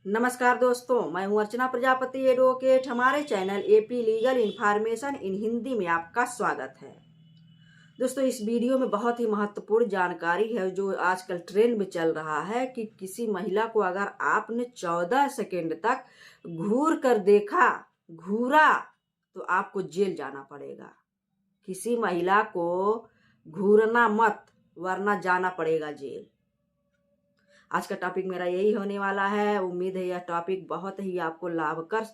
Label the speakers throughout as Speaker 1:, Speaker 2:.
Speaker 1: नमस्कार दोस्तों, मैं हूं अर्चना प्रजापति एडवोकेट। हमारे channel AP legal information in Hindi में आपका स्वागत है। दोस्तों, इस वीडियो में बहुत ही महत्वपूर्ण जानकारी है जो आजकल ट्रेंड में चल रहा है कि किसी महिला को अगर आपने 14 सेकेंड तक घूरा तो आपको जेल जाना पड़ेगा। किसी महिला को घूरना मत, वरना जाना पड़ेगा जेल। आज का टॉपिक मेरा यही होने वाला है। उम्मीद है यह टॉपिक बहुत ही आपको लाभकर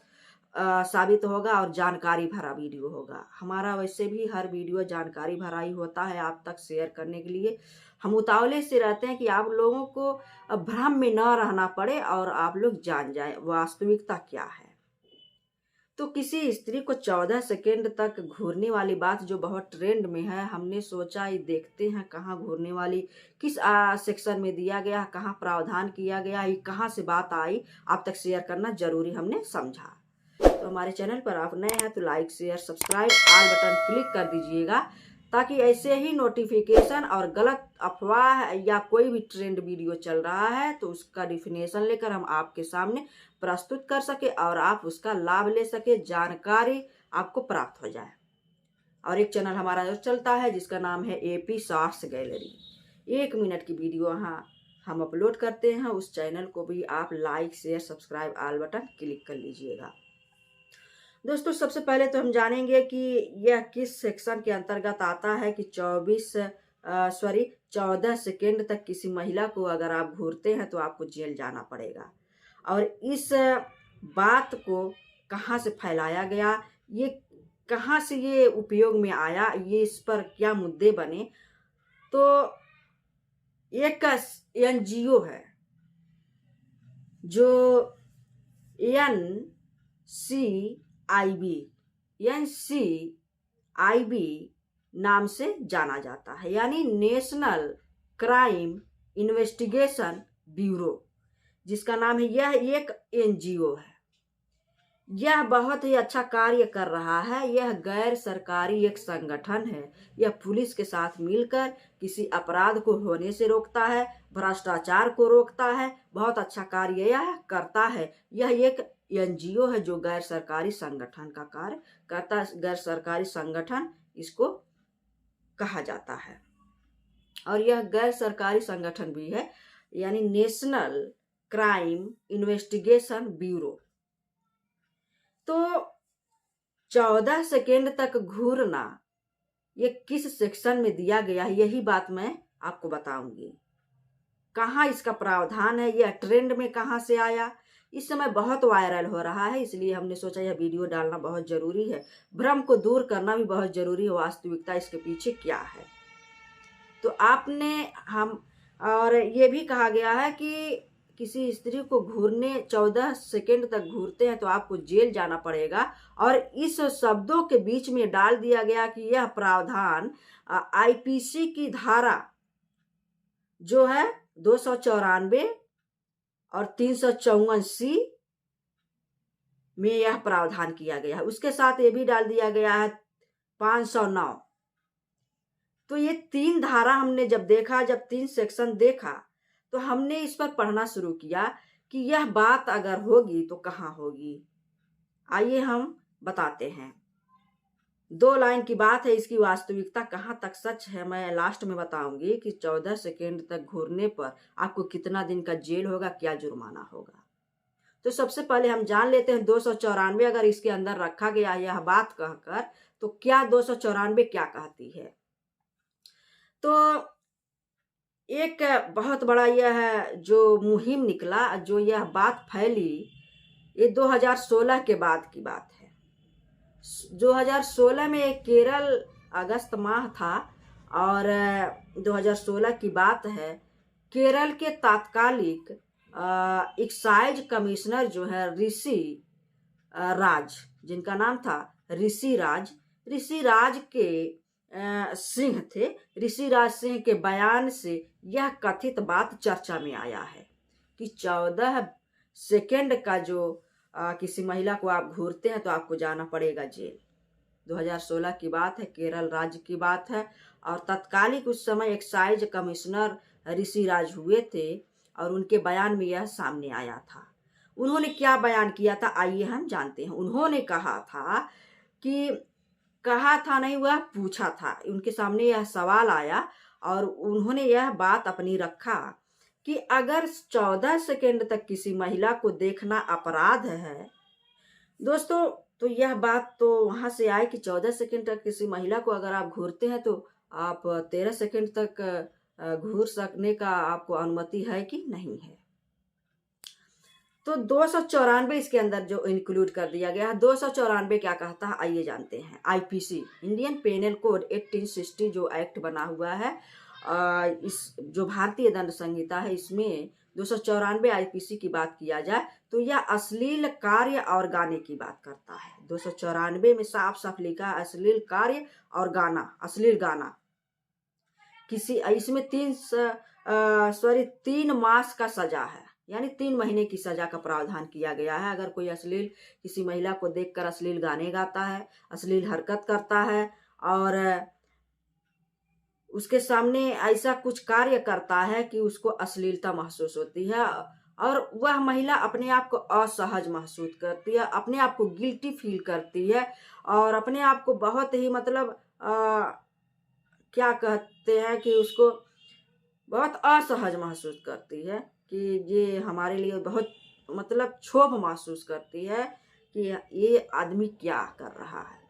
Speaker 1: साबित होगा और जानकारी भरा वीडियो होगा। हमारा वैसे भी हर वीडियो जानकारी भरा ही होता है आप तक शेयर करने के लिए। हम उतावले से रहते हैं कि आप लोगों को भ्रम में न रहना पड़े और आप लोग जान जाएं वास्तविकता क्या है। तो किसी स्त्री को 14 सेकेंड तक घूरने वाली बात जो बहुत ट्रेंड में है, हमने सोचा ये देखते हैं कहाँ घूरने वाली किस सेक्शन में दिया गया, कहाँ प्रावधान किया गया, ये कहाँ से बात आई, आप तक शेयर करना जरूरी हमने समझा। तो हमारे चैनल पर आप नए हैं तो like share subscribe all button click कर दीजिएगा ताकि ऐसे ही नोटिफिकेशन और गलत अफवाह या कोई भी ट्रेंड वीडियो चल रहा है तो उसका डिफिनेशन लेकर हम आपके सामने प्रस्तुत कर सके और आप उसका लाभ ले सके, जानकारी आपको प्राप्त हो जाए। और एक चैनल हमारा जो चलता है जिसका नाम है एपी शॉर्ट्स गैलरी, 1 मिनट की वीडियो हम अपलोड करते हैं। उस चैनल को भी आप like share subscribe all button click कर लीजिएगा। दोस्तों, सबसे पहले तो हम जानेंगे कि यह किस सेक्शन के अंतर्गत आता है कि 14 सेकेंड तक किसी महिला को अगर आप घूरते हैं तो आपको जेल जाना पड़ेगा। और इस बात को कहाँ से फैलाया गया, ये कहाँ से ये उपयोग में आया, ये इस पर क्या मुद्दे बने। तो एक एनजीओ है जो एनसीआईबी नाम से जाना जाता है, यानी नेशनल क्राइम इन्वेस्टिगेशन ब्यूरो जिसका नाम है। यह एक एनजीओ है। यह बहुत ही अच्छा कार्य कर रहा है। यह गैर सरकारी एक संगठन है। यह पुलिस के साथ मिलकर किसी अपराध को होने से रोकता है, भ्रष्टाचार को रोकता है। बहुत अच्छा कार्य यह करता है। यह एक एनजीओ है जो गैर सरकारी संगठन का कार्य करता है। गैर सरकारी संगठन इसको कहा जाता है और यह गैर सरकारी संगठन भी है, यानी नेशनल क्राइम इन्वेस्टिगेशन ब्यूरो। तो 14 सेकेंड तक घूरना ये किस सेक्शन में दिया गया है, यही बात मैं आपको बताऊंगी। कहाँ इसका प्रावधान है, यह ट्रेंड में कहाँ से आया, इस समय बहुत वायरल हो रहा है, इसलिए हमने सोचा यह वीडियो डालना बहुत जरूरी है। भ्रम को दूर करना भी बहुत जरूरी है, वास्तविकता इसके पीछे क्या है। तो और ये भी कहा गया है कि किसी स्त्री को 14 सेकेंड तक घूरते हैं तो आपको जेल जाना पड़ेगा। और इस शब्दों के बीच में डाल दिया गया कि यह प्रावधान आईपीसी की धारा जो है 294 और 354C में यह प्रावधान किया गया है। उसके साथ ये भी डाल दिया गया है 509। तो ये 3 धारा हमने जब देखा, जब 3 सेक्शन देखा तो हमने इस पर पढ़ना शुरू किया कि यह बात अगर होगी तो कहाँ होगी। आइए हम बताते हैं। 2 लाइन की बात है, इसकी वास्तविकता कहाँ तक सच है मैं लास्ट में बताऊंगी कि 14 सेकेंड तक घूरने पर आपको कितना दिन का जेल होगा, क्या जुर्माना होगा। तो सबसे पहले हम जान लेते हैं 294 अगर इसके अंदर रखा गया यह बात कहकर तो क्या 294 क्या कहती है। तो एक बहुत बड़ा यह जो मुहिम निकला, जो यह बात फैली, ये 2016 के बाद की बात है। 2016 में केरल अगस्त माह था और 2016 की बात है। केरल के तात्कालिक एक्साइज कमिश्नर जो है ऋषि राज, जिनका नाम था ऋषि राज के सिंह थे। ऋषि राज सिंह के बयान से यह कथित बात चर्चा में आया है कि 14 सेकेंड का जो किसी महिला को आप घूरते हैं तो आपको जाना पड़ेगा जेल। 2016 की बात है, केरल राज्य की बात है और तत्कालिक उस समय एक्साइज कमिश्नर ऋषि राज हुए थे और उनके बयान में यह सामने आया था। उन्होंने क्या बयान किया था, आइए हम जानते हैं। उन्होंने कहा था नहीं, वह पूछा था, उनके सामने यह सवाल आया और उन्होंने यह बात अपनी रखा कि अगर 14 सेकंड तक किसी महिला को देखना अपराध है दोस्तों, तो यह बात तो वहां से आए कि 14 सेकंड तक किसी महिला को अगर आप घूरते हैं तो आप 13 सेकंड तक घूर सकने का आपको अनुमति है कि नहीं है। तो 294 इसके अंदर जो इंक्लूड कर दिया गया है। 294 क्या कहता है, आइए जानते हैं। आईपीसी, इंडियन पेनल कोड 1860 जो एक्ट बना हुआ है, इस जो भारतीय दंड संहिता है, इसमें 294 आईपीसी की बात किया जाए तो यह अश्लील कार्य और गाने की बात करता है। 294 में साफ साफ लिखा है अश्लील कार्य और गाना, अश्लील गाना। इसमें 3 मास का सजा है, यानी 3 महीने की सजा का प्रावधान किया गया है। अगर कोई अश्लील किसी महिला को देखकर अश्लील गाने गाता है, अश्लील हरकत करता है और उसके सामने ऐसा कुछ कार्य करता है कि उसको अश्लीलता महसूस होती है और वह महिला अपने आप को असहज महसूस करती है, अपने आप को गिल्टी फील करती है और अपने आप को बहुत ही क्या कहते हैं कि उसको बहुत असहज महसूस करती है कि ये हमारे लिए बहुत क्षोभ महसूस करती है कि ये आदमी क्या कर रहा है।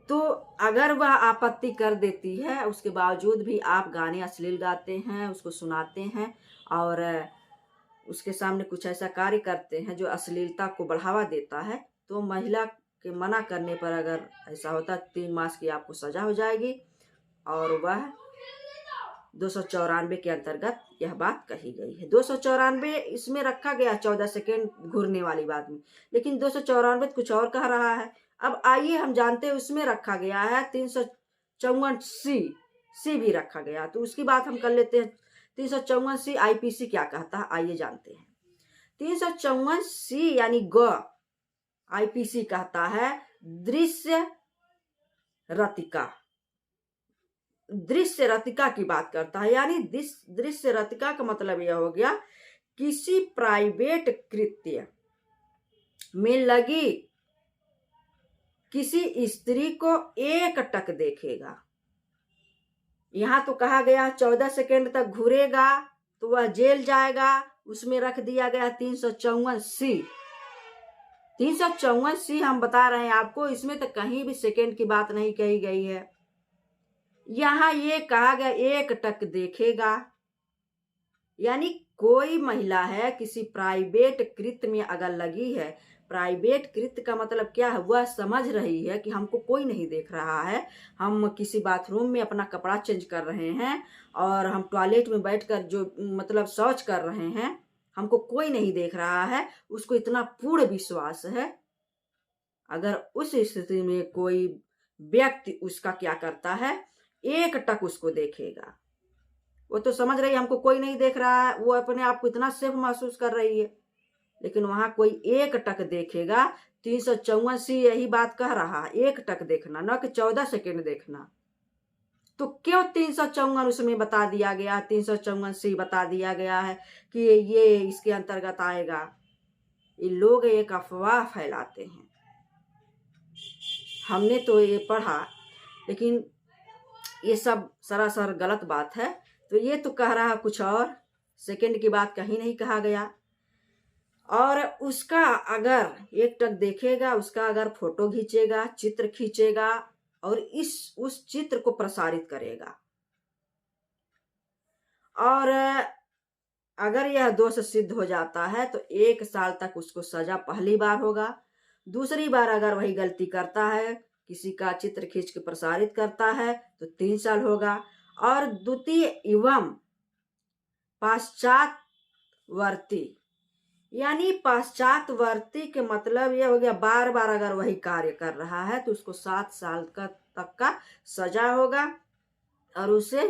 Speaker 1: तो अगर वह आपत्ति कर देती है, उसके बावजूद भी आप गाने अश्लील गाते हैं, उसको सुनाते हैं और उसके सामने कुछ ऐसा कार्य करते हैं जो अश्लीलता को बढ़ावा देता है, तो महिला के मना करने पर अगर ऐसा होता 3 मास की आपको सजा हो जाएगी और वह 294 के अंतर्गत यह बात कही गई है। 294 इसमें रखा गया 14 सेकेंड घूरने वाली बात में, लेकिन 294 कुछ और कह रहा है। अब आइए हम जानते हैं उसमें रखा गया है 354 सी भी रखा गया, तो उसकी बात हम कर लेते हैं। 354 सी आईपीसी क्या कहता है, आइए जानते हैं। 354 सी यानी ग आईपीसी कहता है दृश्य रतिका, दृश्य रतिका की बात करता है। यानी दृश्य रतिका का मतलब यह हो गया किसी प्राइवेट कृत्य में लगी किसी स्त्री को एकटक देखेगा। यहां तो कहा गया 14 सेकेंड तक घूरेगा तो वह जेल जाएगा, उसमें रख दिया गया 354 सी। 354 सी हम बता रहे हैं आपको, इसमें तो कहीं भी सेकेंड की बात नहीं कही गई है। यहां ये कहा गया एकटक देखेगा, यानी कोई महिला है किसी प्राइवेट कृत्य में अगर लगी है, प्राइवेट कृत्य का मतलब क्या है, वह समझ रही है कि हमको कोई नहीं देख रहा है, हम किसी बाथरूम में अपना कपड़ा चेंज कर रहे हैं और हम टॉयलेट में बैठकर जो शौच कर रहे हैं, हमको कोई नहीं देख रहा है, उसको इतना पूर्ण विश्वास है। अगर उस स्थिति में कोई व्यक्ति उसका क्या करता है, एकटक उसको देखेगा, वो तो समझ रही है हमको कोई नहीं देख रहा है, वो अपने आप को इतना सेफ महसूस कर रही है, लेकिन वहां कोई एकटक देखेगा। 354 सी यही बात कह रहा है, एकटक देखना, न कि 14 सेकेंड देखना। तो क्यों 354 उसमें बता दिया गया, 354 सी बता दिया गया है कि ये इसके अंतर्गत आएगा। ये लोग एक अफवाह फैलाते हैं, हमने तो ये पढ़ा, लेकिन ये सब सरासर गलत बात है। तो ये तो कह रहा कुछ और, सेकंड की बात कहीं नहीं कहा गया। और उसका अगर एकटक देखेगा, उसका अगर फोटो खींचेगा, चित्र खींचेगा और उस चित्र को प्रसारित करेगा, और अगर यह दोष सिद्ध हो जाता है तो 1 साल तक उसको सजा पहली बार होगा। दूसरी बार अगर वही गलती करता है, किसी का चित्र खींच के प्रसारित करता है, तो 3 साल होगा। और द्वितीय एवं पाश्चातवर्ती, यानी पाश्चातवर्ती के मतलब यह हो गया बार बार अगर वही कार्य कर रहा है तो उसको 7 साल तक का सजा होगा और उसे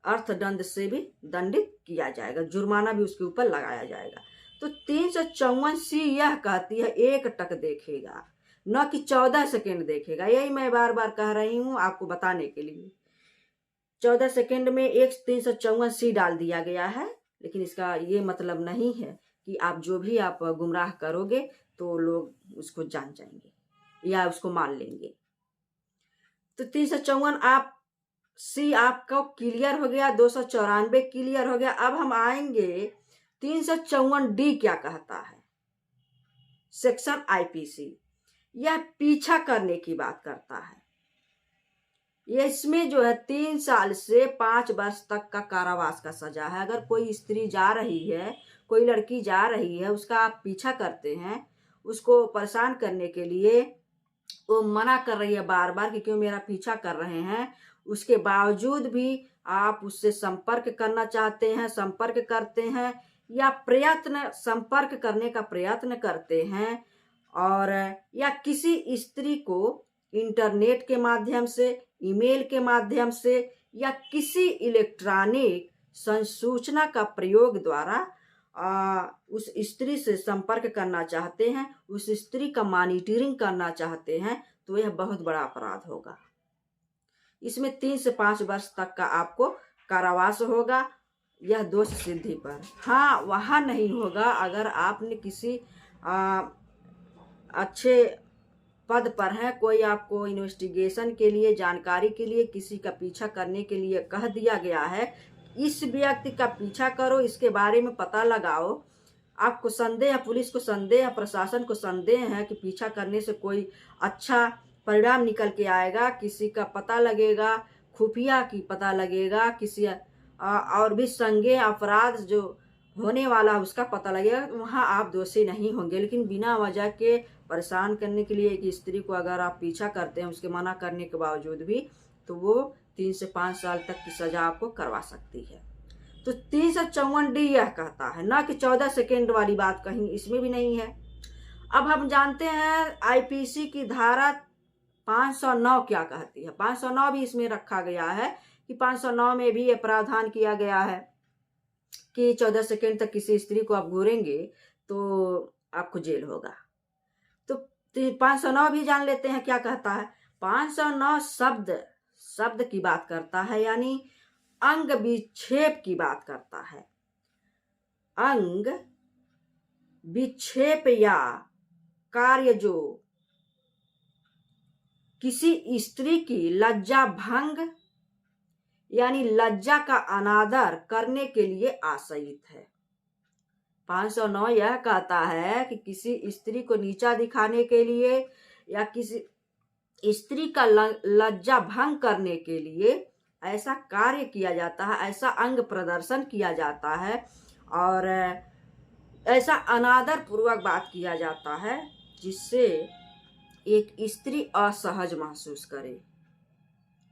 Speaker 1: अर्थदंड से भी दंडित किया जाएगा, जुर्माना भी उसके ऊपर लगाया जाएगा। तो 354 सी यह कहती है एकटक देखेगा, न कि 14 सेकेंड देखेगा। यही मैं बार बार कह रही हूं आपको बताने के लिए। 14 सेकेंड में 354 सी डाल दिया गया है, लेकिन इसका ये मतलब नहीं है कि आप जो भी आप गुमराह करोगे तो लोग उसको जान जाएंगे या उसको मान लेंगे। तो 354 आप सी आपका क्लियर हो गया, 294 क्लियर हो गया। अब हम आएंगे 354D क्या कहता है। सेक्शन आईपीसी, यह पीछा करने की बात करता है। ये इसमें जो है 3 साल से 5 वर्ष तक का कारावास का सजा है। अगर कोई स्त्री जा रही है, कोई लड़की जा रही है, उसका आप पीछा करते हैं, उसको परेशान करने के लिए वो मना कर रही है बार बार कि क्यों मेरा पीछा कर रहे हैं, उसके बावजूद भी आप उससे संपर्क करना चाहते हैं, संपर्क करते हैं या संपर्क करने का प्रयत्न करते हैं, और या किसी स्त्री को इंटरनेट के माध्यम से, ईमेल के माध्यम से या किसी इलेक्ट्रॉनिक संसूचना का प्रयोग द्वारा उस स्त्री से संपर्क करना चाहते हैं, उस स्त्री का मॉनिटरिंग करना चाहते हैं, तो यह बहुत बड़ा अपराध होगा। इसमें 3 से 5 वर्ष तक का आपको कारावास होगा, यह दोष सिद्धि पर। हाँ, वहाँ नहीं होगा अगर आपने किसी अच्छे पद पर है, कोई आपको इन्वेस्टिगेशन के लिए, जानकारी के लिए, किसी का पीछा करने के लिए कह दिया गया है, इस व्यक्ति का पीछा करो, इसके बारे में पता लगाओ, आपको संदेह है, पुलिस को संदेह है, प्रशासन को संदेह है कि पीछा करने से कोई अच्छा परिणाम निकल के आएगा, किसी का पता लगेगा, खुफिया की पता लगेगा, किसी और भी संज्ञेय अपराध जो होने वाला उसका पता लगेगा, तो वहाँ आप दोषी नहीं होंगे। लेकिन बिना वजह के परेशान करने के लिए एक स्त्री को अगर आप पीछा करते हैं, उसके मना करने के बावजूद भी, तो वो 3 से 5 साल तक की सजा आपको करवा सकती है। तो 354D यह कहता है, ना कि 14 सेकेंड वाली बात कहीं इसमें भी नहीं है। अब हम जानते हैं आईपीसी की धारा 509 क्या कहती है। 509 भी इसमें रखा गया है कि 509 में भी ये प्रावधान किया गया है कि 14 सेकेंड तक किसी स्त्री को आप घूरेंगे तो आपको जेल होगा। तो 509 भी जान लेते हैं क्या कहता है। 509 शब्द की बात करता है, यानी अंग विक्षेप की बात करता है। अंग विक्षेप या कार्य जो किसी स्त्री की लज्जा भंग यानी लज्जा का अनादर करने के लिए आशयित है। 509 यह कहता है कि किसी स्त्री को नीचा दिखाने के लिए या किसी स्त्री का लज्जा भंग करने के लिए ऐसा कार्य किया जाता है, ऐसा अंग प्रदर्शन किया जाता है और ऐसा अनादर पूर्वक बात किया जाता है जिससे एक स्त्री असहज महसूस करे,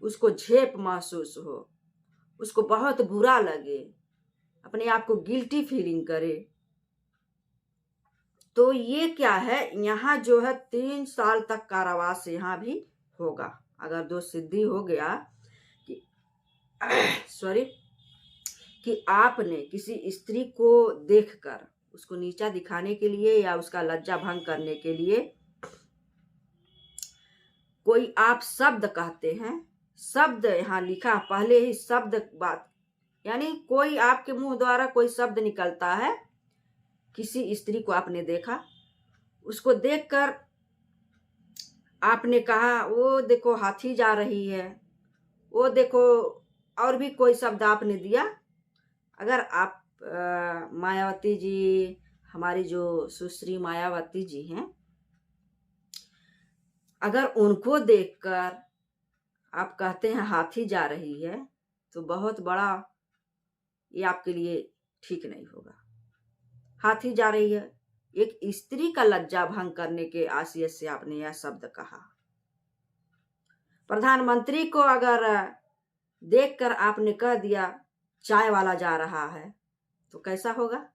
Speaker 1: उसको झेप महसूस हो, उसको बहुत बुरा लगे, अपने आप को गिल्टी फीलिंग करे। तो ये क्या है, यहाँ जो है 3 साल तक कारावास यहाँ भी होगा अगर दोष सिद्धि हो गया कि आपने किसी स्त्री को देखकर उसको नीचा दिखाने के लिए या उसका लज्जा भंग करने के लिए कोई आप शब्द कहते हैं। शब्द यहाँ लिखा पहले ही शब्द बात, यानी कोई आपके मुंह द्वारा कोई शब्द निकलता है, किसी स्त्री को आपने देखा, उसको देखकर आपने कहा वो देखो हाथी जा रही है, वो देखो, और भी कोई शब्द आपने दिया। अगर आप मायावती जी, हमारी जो सुश्री मायावती जी हैं, अगर उनको देखकर आप कहते हैं हाथी जा रही है, तो बहुत बड़ा ये आपके लिए ठीक नहीं होगा। हाथी जा रही है, एक स्त्री का लज्जा भंग करने के आशय से आपने यह शब्द कहा। प्रधानमंत्री को अगर देखकर आपने कह दिया चाय वाला जा रहा है, तो कैसा होगा?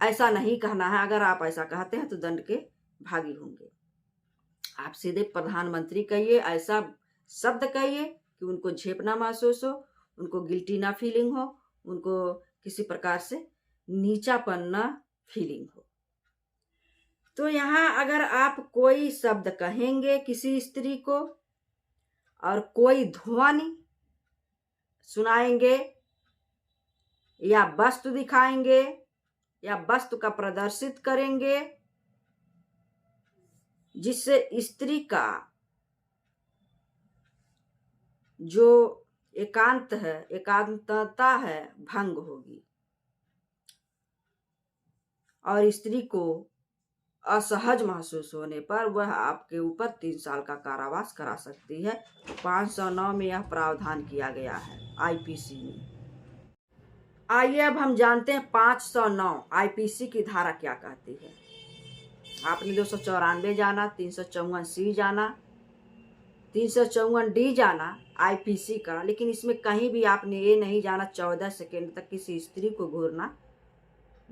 Speaker 1: ऐसा नहीं कहना है। अगर आप ऐसा कहते हैं तो दंड के भागी होंगे। आप सीधे प्रधानमंत्री कहिए, ऐसा शब्द कहिए कि उनको झेप ना महसूस हो, उनको गिल्टी ना फीलिंग हो, उनको किसी प्रकार से नीचापन ना फीलिंग हो। तो यहाँ अगर आप कोई शब्द कहेंगे किसी स्त्री को और कोई ध्वनि सुनाएंगे या वस्तु दिखाएंगे या वस्तु का प्रदर्शित करेंगे जिससे स्त्री का जो एकांतता है भंग होगी और स्त्री को असहज महसूस होने पर वह आपके ऊपर 3 साल का कारावास करा सकती है। 509 में यह प्रावधान किया गया है आईपीसी में। आइए अब हम जानते हैं 509 आईपीसी की धारा क्या कहती है। आपने 294 जाना, 354C जाना, 354D जाना आईपीसी का, लेकिन इसमें कहीं भी आपने ये नहीं जाना 14 सेकेंड तक किसी स्त्री को घूरना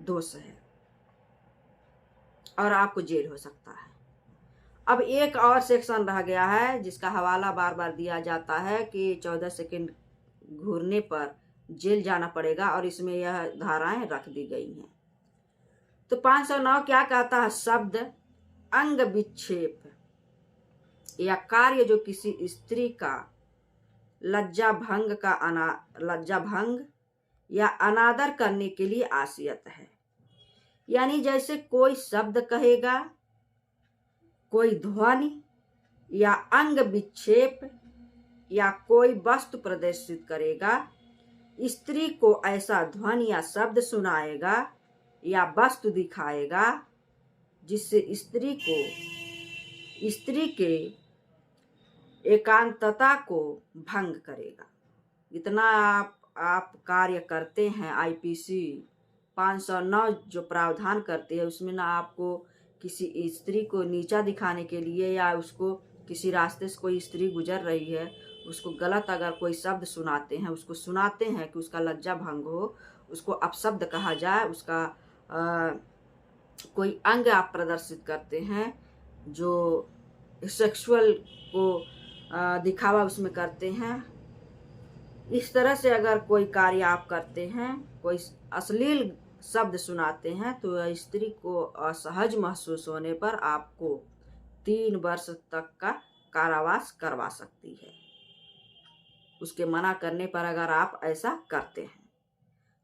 Speaker 1: दोष है और आपको जेल हो सकता है। अब एक और सेक्शन रह गया है जिसका हवाला बार बार दिया जाता है कि 14 सेकेंड घूरने पर जेल जाना पड़ेगा और इसमें यह धाराएं रख दी गई हैं। तो 509 क्या कहता है? शब्द, अंग विक्षेप या कार्य जो किसी स्त्री का लज्जा भंग या अनादर करने के लिए आसियत है। यानी जैसे कोई शब्द कहेगा, कोई ध्वनि या अंग विक्षेप या कोई वस्तु प्रदर्शित करेगा, स्त्री को ऐसा ध्वनि या शब्द सुनाएगा या वस्तु दिखाएगा जिससे स्त्री के एकांतता को भंग करेगा। इतना आप कार्य करते हैं आईपीसी 509 जो प्रावधान करते हैं उसमें ना आपको किसी स्त्री को नीचा दिखाने के लिए या उसको किसी रास्ते से कोई स्त्री गुजर रही है उसको गलत अगर कोई शब्द सुनाते हैं, उसको सुनाते हैं कि उसका लज्जा भंग हो, उसको अपशब्द कहा जाए, उसका कोई अंग आप प्रदर्शित करते हैं जो सेक्सुअल को दिखावा उसमें करते हैं, इस तरह से अगर कोई कार्य आप करते हैं, कोई अश्लील शब्द सुनाते हैं तो स्त्री को असहज महसूस होने पर आपको 3 वर्ष तक का कारावास करवा सकती है, उसके मना करने पर अगर आप ऐसा करते हैं।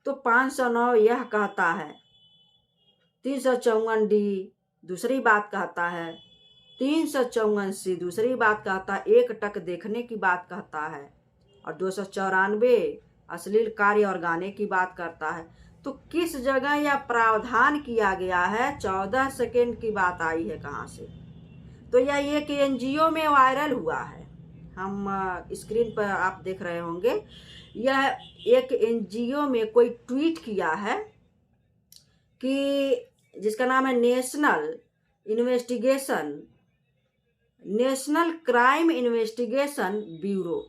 Speaker 1: तो 509 यह कहता है, 354D दूसरी बात कहता है, 354C दूसरी बात कहता है, एक टक देखने की बात कहता है और 294 अश्लील कार्य और गाने की बात करता है। तो किस जगह यह प्रावधान किया गया है? 14 सेकेंड की बात आई है कहाँ से? तो यह एक एनजीओ में वायरल हुआ है, हम स्क्रीन पर आप देख रहे होंगे। यह एक एनजीओ में कोई ट्वीट किया है कि जिसका नाम है नेशनल क्राइम इन्वेस्टिगेशन ब्यूरो।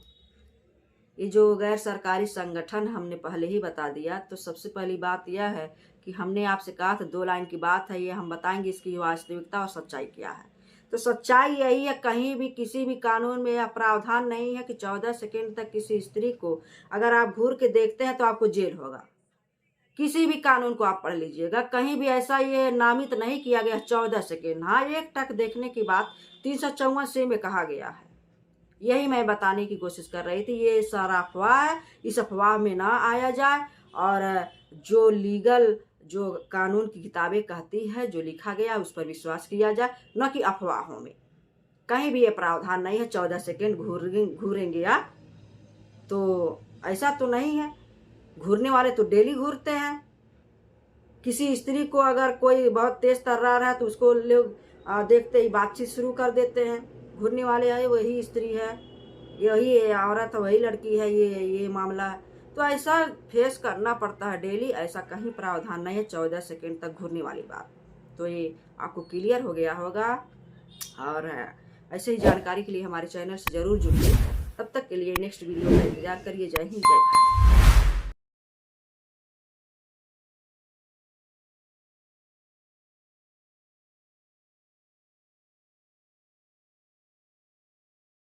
Speaker 1: ये जो गैर सरकारी संगठन हमने पहले ही बता दिया। तो सबसे पहली बात यह है कि हमने आपसे कहा था 2 लाइन की बात है, ये हम बताएंगे इसकी वास्तविकता और सच्चाई क्या है। तो सच्चाई यही है, कहीं भी किसी भी कानून में यह प्रावधान नहीं है कि 14 सेकेंड तक किसी स्त्री को अगर आप घूर के देखते हैं तो आपको जेल होगा। किसी भी कानून को आप पढ़ लीजिएगा, कहीं भी ऐसा ये नामित नहीं किया गया 14 सेकेंड। हाँ, एक टक देखने की बात 354C में कहा गया है। यही मैं बताने की कोशिश कर रही थी। ये सारा अफवाह है, इस अफवाह में ना आया जाए और जो लीगल जो कानून की किताबें कहती है, जो लिखा गया उस पर विश्वास किया जाए, न कि अफवाहों में। कहीं भी ये प्रावधान नहीं है 14 सेकेंड घूरेंगे आप, तो ऐसा तो नहीं है। घूरने वाले तो डेली घूरते हैं। किसी स्त्री को अगर कोई बहुत तेज तर्रार है तो उसको लोग देखते ही बातचीत शुरू कर देते हैं। घूरने वाले है वही स्त्री है, यही औरत है, वही लड़की है, ये मामला है। तो ऐसा फेस करना पड़ता है डेली। ऐसा कहीं प्रावधान नहीं है 14 सेकेंड तक घूरने वाली बात। तो ये आपको क्लियर हो गया होगा। और ऐसे ही जानकारी के लिए हमारे चैनल से जरूर जुड़िए। तब तक के लिए नेक्स्ट वीडियो का इंतजार करिए। जय हिंद, जय भारत।